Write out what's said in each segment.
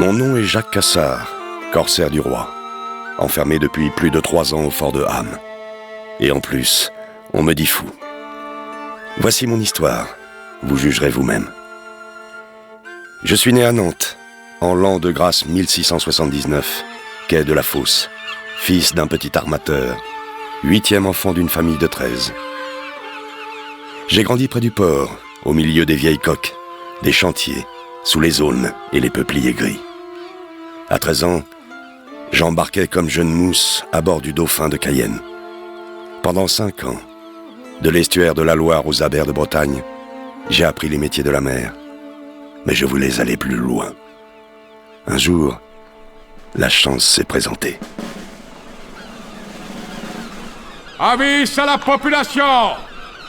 Mon nom est Jacques Cassard, corsaire du roi, enfermé depuis plus de 3 ans au fort de Ham. Et en plus, on me dit fou. Voici mon histoire, vous jugerez vous-même. Je suis né à Nantes, en l'an de grâce 1679, quai de la Fosse, fils d'un petit armateur, 8e enfant d'une famille de 13. J'ai grandi près du port, au milieu des vieilles coques, des chantiers, sous les aulnes et les peupliers gris. À 13 ans, j'embarquais comme jeune mousse à bord du Dauphin de Cayenne. Pendant 5 ans, de l'estuaire de la Loire aux abers de Bretagne, j'ai appris les métiers de la mer. Mais je voulais aller plus loin. Un jour, la chance s'est présentée. Avis à la population!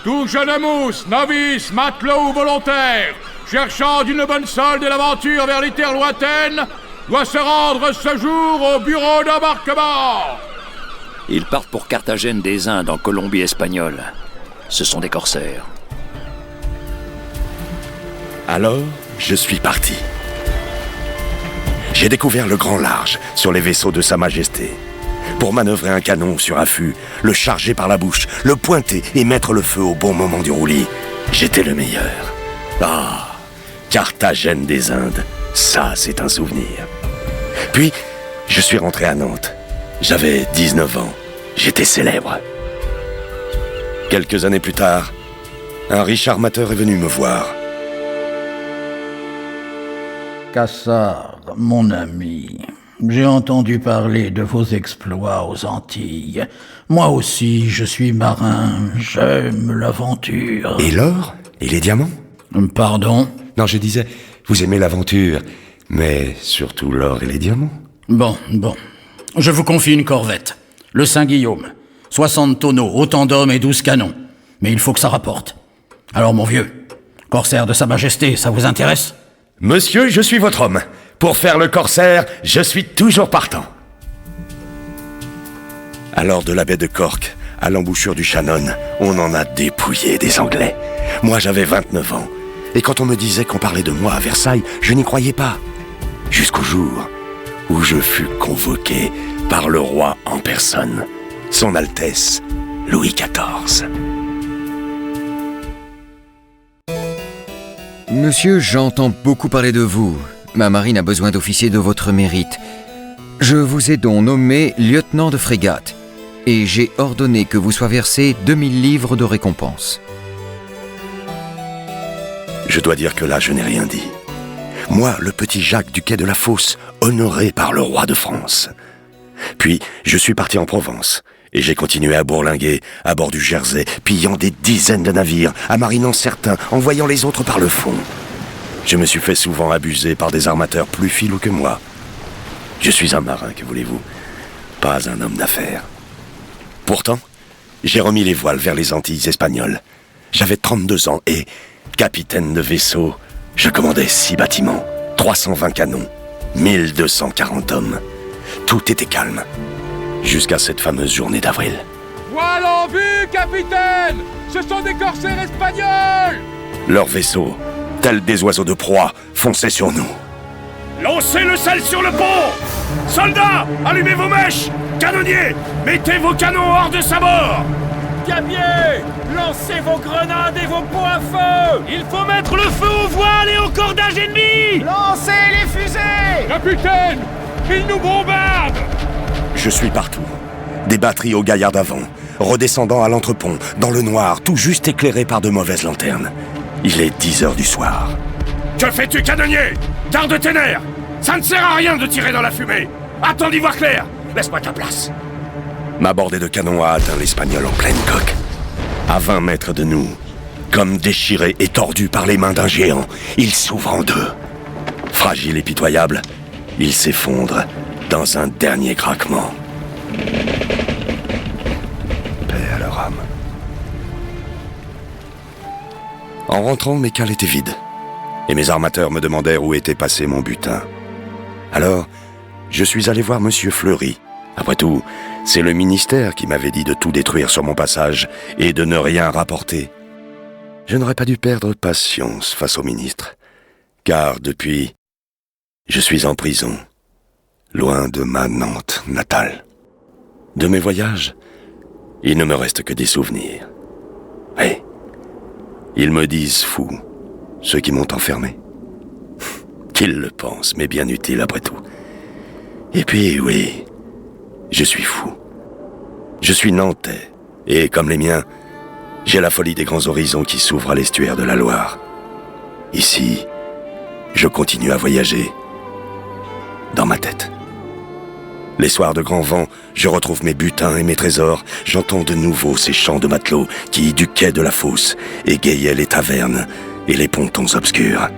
Tout jeune mousse, novice, matelot ou volontaire, cherchant d'une bonne solde et l'aventure vers les terres lointaines, doit se rendre ce jour au bureau d'embarquement. Ils partent pour Carthagène des Indes, en Colombie espagnole. Ce sont des corsaires. Alors, je suis parti. J'ai découvert le grand large sur les vaisseaux de Sa Majesté. Pour manœuvrer un canon sur affût, le charger par la bouche, le pointer et mettre le feu au bon moment du roulis, j'étais le meilleur. Ah, Carthagène des Indes, ça c'est un souvenir. Puis, je suis rentré à Nantes. J'avais 19 ans, j'étais célèbre. Quelques années plus tard, un riche armateur est venu me voir. Cassard, mon ami, j'ai entendu parler de vos exploits aux Antilles. Moi aussi, je suis marin, j'aime l'aventure. Et l'or? Et les diamants? Pardon? Non, je disais, vous aimez l'aventure, mais surtout l'or et les diamants. Bon. Je vous confie une corvette, le Saint-Guillaume. 60 tonneaux, autant d'hommes et 12 canons. Mais il faut que ça rapporte. Alors, mon vieux, corsaire de Sa Majesté, ça vous intéresse? Monsieur, je suis votre homme. Pour faire le corsaire, je suis toujours partant. Alors de la baie de Cork à l'embouchure du Shannon, on en a dépouillé des Anglais. Moi, j'avais 29 ans. Et quand on me disait qu'on parlait de moi à Versailles, je n'y croyais pas. Jusqu'au jour où je fus convoqué par le roi en personne, Son Altesse Louis XIV. Monsieur, j'entends beaucoup parler de vous. Ma marine a besoin d'officiers de votre mérite. Je vous ai donc nommé lieutenant de frégate, et j'ai ordonné que vous soit versé 2000 livres de récompense. Je dois dire que là, je n'ai rien dit. Moi, le petit Jacques du quai de la Fosse, honoré par le roi de France. Puis, je suis parti en Provence, et j'ai continué à bourlinguer à bord du Jersey, pillant des dizaines de navires, amarinant certains, envoyant les autres par le fond. Je me suis fait souvent abuser par des armateurs plus filous que moi. Je suis un marin, que voulez-vous, pas un homme d'affaires. Pourtant, j'ai remis les voiles vers les Antilles espagnoles. J'avais 32 ans et, capitaine de vaisseau, je commandais 6 bâtiments, 320 canons, 1240 hommes. Tout était calme, jusqu'à cette fameuse journée d'avril. Voile en vue, capitaine! Ce sont des corsaires espagnols! Leurs vaisseaux, tels des oiseaux de proie, fonçaient sur nous. Lancez le sel sur le pont! Soldats, allumez vos mèches! Canonniers, mettez vos canons hors de sabord! Gabiers, lancez vos grenades et vos pots à feu! Il faut mettre le feu aux voiles et aux cordages ennemis! Lancez les fusées! Capitaine, ils nous bombardent! Je suis partout. Des batteries aux gaillards d'avant, redescendant à l'entrepont, dans le noir, tout juste éclairé par de mauvaises lanternes. Il est 10h du soir. Que fais-tu, canonnier? Garde tes nerfs! Ça ne sert à rien de tirer dans la fumée! Attends d'y voir clair! Laisse-moi ta place! Ma bordée de canon a atteint l'Espagnol en pleine coque. À 20 mètres de nous, comme déchiré et tordu par les mains d'un géant, il s'ouvre en deux. Fragile et pitoyable, il s'effondre dans un dernier craquement. Paix à leur âme. En rentrant, mes cales étaient vides, et mes armateurs me demandèrent où était passé mon butin. Alors, je suis allé voir Monsieur Fleury. Après tout, c'est le ministère qui m'avait dit de tout détruire sur mon passage et de ne rien rapporter. Je n'aurais pas dû perdre patience face au ministre, car depuis Je suis en prison, loin de ma Nantes natale. De mes voyages, il ne me reste que des souvenirs. Oui, ils me disent fou, ceux qui m'ont enfermé. Qu'ils le pensent, mais bien utile après tout. Et puis, oui, je suis fou. Je suis nantais, et comme les miens, j'ai la folie des grands horizons qui s'ouvrent à l'estuaire de la Loire. Ici, je continue à voyager dans ma tête. Les soirs de grand vent, je retrouve mes butins et mes trésors. J'entends de nouveau ces chants de matelots qui, du quai de la fosse, égayaient les tavernes et les pontons obscurs.